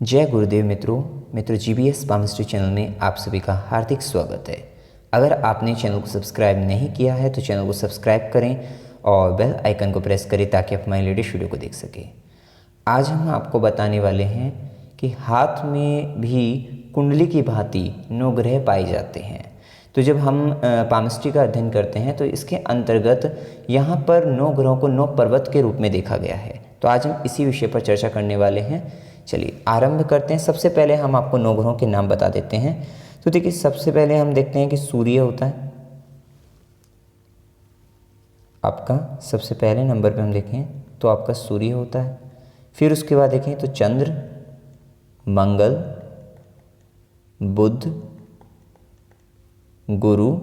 जय गुरुदेव मित्रों GBS palmistry channel में आप सभी का हार्दिक स्वागत है। अगर आपने चैनल को सब्सक्राइब नहीं किया है तो चैनल को सब्सक्राइब करें और बेल आइकन को प्रेस करें ताकि आप हमारी लेटेस्ट वीडियो को देख सकें। आज हम आपको बताने वाले हैं कि हाथ में भी कुंडली की भांति 9 ग्रह पाए जाते हैं। तो जब हम पामिस्ट्री का अध्ययन करते हैं तो इसके अंतर्गत यहाँ पर 9 ग्रहों को 9 पर्वत के रूप में देखा गया है। तो आज हम इसी विषय पर चर्चा करने वाले हैं। चलिए आरंभ करते हैं। सबसे पहले हम आपको 9 ग्रहों के नाम बता देते हैं। तो देखिए, सबसे पहले हम देखते हैं कि सूर्य होता है आपका। सबसे पहले नंबर पे हम देखें तो आपका सूर्य होता है। फिर उसके बाद देखें तो चंद्र, मंगल, बुध, गुरु,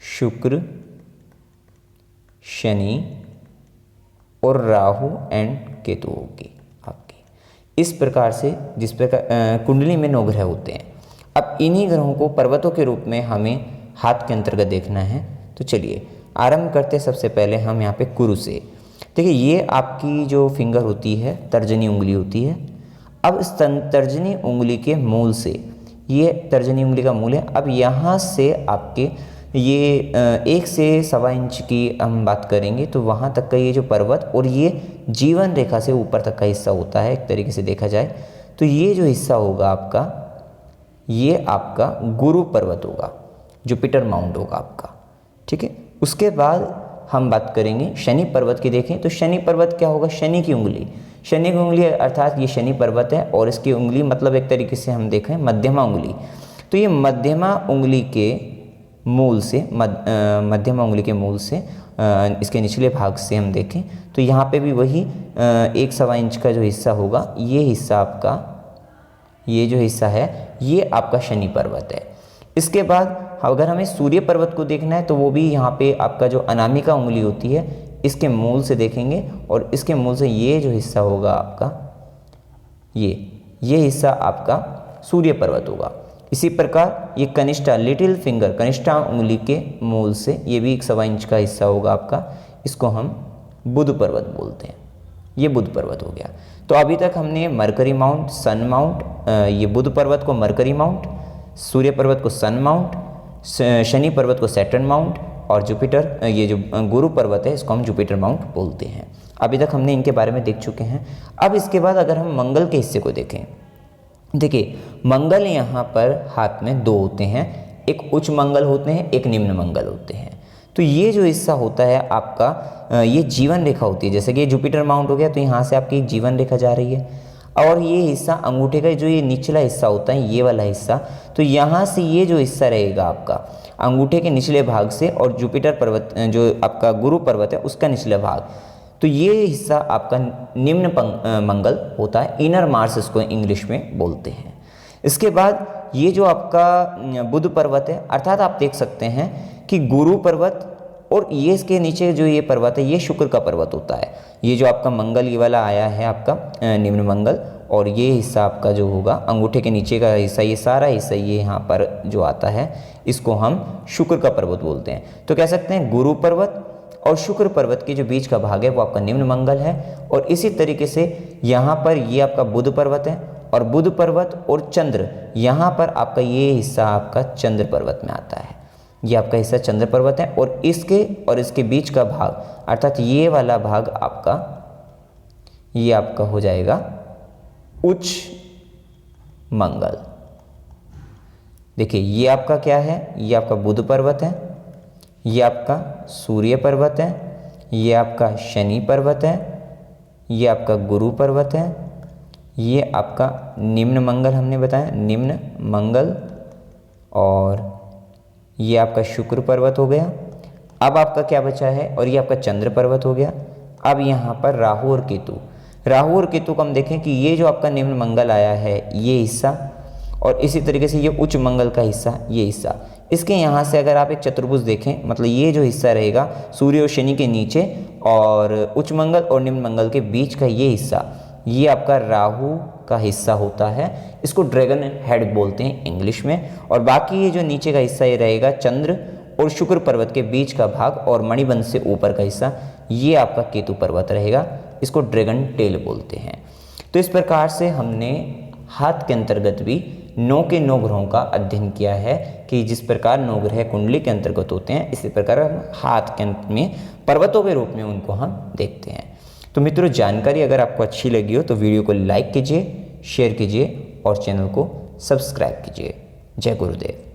शुक्र, शनि और राहु एंड केतु होगी आपकी। इस प्रकार से जिस प्रकार कुंडली में 9 ग्रह होते हैं। अब इन्हीं ग्रहों को पर्वतों के रूप में हमें हाथ के अंतर्गत देखना है। तो चलिए आरंभ करते हैं। सबसे पहले हम यहाँ पे गुरु से देखिए, ये आपकी जो फिंगर होती है, तर्जनी उंगली होती है। अब इस तर्जनी उंगली के मूल से, ये तर्जनी उंगली का मूल है। अब यहाँ से आपके ये 1 से 1.25 इंच की हम बात करेंगे तो वहाँ तक का ये जो पर्वत और ये जीवन रेखा से ऊपर तक का हिस्सा होता है। एक तरीके से देखा जाए तो ये जो हिस्सा होगा आपका, ये आपका गुरु पर्वत होगा, जुपिटर माउंट होगा आपका। ठीक है। उसके बाद हम बात करेंगे शनि पर्वत की। देखें तो शनि पर्वत क्या होगा? शनि की उंगली। शनि की उंगली अर्थात ये शनि पर्वत है और इसकी उंगली मतलब एक तरीके से हम देखें मध्यमा उंगली। तो ये मध्यमा उंगली के मूल से मध्यमा उंगली के मूल से इसके निचले भाग से हम देखें तो यहाँ पे भी वही 1.25 इंच का जो हिस्सा होगा, ये हिस्सा आपका, ये जो हिस्सा है ये आपका शनि पर्वत है। इसके बाद अगर हमें सूर्य पर्वत को देखना है तो वो भी यहाँ पे आपका जो अनामिका उंगली होती है इसके मूल से देखेंगे और इसके मूल से ये जो हिस्सा होगा आपका, ये हिस्सा आपका सूर्य पर्वत होगा। इसी प्रकार ये कनिष्ठा, लिटिल फिंगर, कनिष्ठा उंगली के मूल से ये भी 1.25 इंच का हिस्सा होगा आपका। इसको हम बुध पर्वत बोलते हैं। ये बुध पर्वत हो गया। तो अभी तक हमने मरकरी माउंट, सन माउंट, ये बुध पर्वत को मरकरी माउंट, सूर्य पर्वत को सन माउंट, शनि पर्वत को सैटर्न माउंट और जुपिटर, ये जो गुरु पर्वत है इसको हम जुपिटर माउंट बोलते हैं। अभी तक हमने इनके बारे में देख चुके हैं। अब इसके बाद अगर हम मंगल के हिस्से को देखें, देखिए मंगल यहाँ पर हाथ में 2 होते हैं। एक उच्च मंगल होते हैं, एक निम्न मंगल होते हैं। तो ये जो हिस्सा होता है आपका, ये जीवन रेखा होती है। जैसे कि जुपिटर माउंट हो गया तो यहाँ से आपकी एक जीवन रेखा जा रही है और ये हिस्सा अंगूठे का जो ये निचला हिस्सा होता है, ये वाला हिस्सा, तो यहाँ से ये जो हिस्सा रहेगा आपका अंगूठे के निचले भाग से और जुपिटर पर्वत जो आपका गुरु पर्वत है उसका निचला भाग, तो ये हिस्सा आपका निम्न मंगल होता है। इनर मार्स इसको इंग्लिश में बोलते हैं। इसके बाद ये जो आपका बुध पर्वत है, अर्थात आप देख सकते हैं कि गुरु पर्वत और ये इसके नीचे जो ये पर्वत है ये शुक्र का पर्वत होता है। ये जो आपका मंगल ये वाला आया है आपका निम्न मंगल, और ये हिस्सा आपका जो होगा अंगूठे के नीचे का हिस्सा, ये सारा हिस्सा ये यहाँ पर जो आता है इसको हम शुक्र का पर्वत बोलते हैं। तो कह सकते हैं गुरु पर्वत और शुक्र पर्वत के जो बीच का भाग है वो आपका निम्न मंगल है। और इसी तरीके से यहाँ पर ये आपका बुध पर्वत है और बुध पर्वत और चंद्र, यहाँ पर आपका ये हिस्सा आपका चंद्र पर्वत में आता है। ये आपका हिस्सा चंद्र पर्वत है और इसके बीच का भाग अर्थात ये वाला भाग आपका, ये आपका हो जाएगा उच्च मंगल। देखिए ये आपका क्या है? ये आपका बुध पर्वत है, ये आपका सूर्य पर्वत है, ये आपका शनि पर्वत है, ये आपका गुरु पर्वत है, ये आपका निम्न मंगल हमने बताया, निम्न मंगल, और ये आपका शुक्र पर्वत हो गया। अब आपका क्या बचा है? और ये आपका चंद्र पर्वत हो गया। अब यहाँ पर राहु और केतु को हम देखें कि ये जो आपका निम्न मंगल आया है ये हिस्सा, और इसी तरीके से ये उच्च मंगल का हिस्सा, ये हिस्सा, इसके यहाँ से अगर आप एक चतुर्भुज देखें, मतलब ये जो हिस्सा रहेगा सूर्य और शनि के नीचे और उच्च मंगल और निम्न मंगल के बीच का ये हिस्सा, ये आपका राहु का हिस्सा होता है। इसको ड्रैगन हेड बोलते हैं इंग्लिश में। और बाकी ये जो नीचे का हिस्सा ये रहेगा चंद्र और शुक्र पर्वत के बीच का भाग और मणिबंध से ऊपर का हिस्सा, ये आपका केतु पर्वत रहेगा। इसको ड्रैगन टेल बोलते हैं। तो इस प्रकार से हमने हाथ के अंतर्गत भी 9 के 9 ग्रहों का अध्ययन किया है कि जिस प्रकार 9 ग्रह कुंडली के अंतर्गत होते हैं, इसी प्रकार हम हाथ के अंत में पर्वतों के रूप में उनको हम देखते हैं। तो मित्रों, जानकारी अगर आपको अच्छी लगी हो तो वीडियो को लाइक कीजिए, शेयर कीजिए और चैनल को सब्सक्राइब कीजिए। जय गुरुदेव।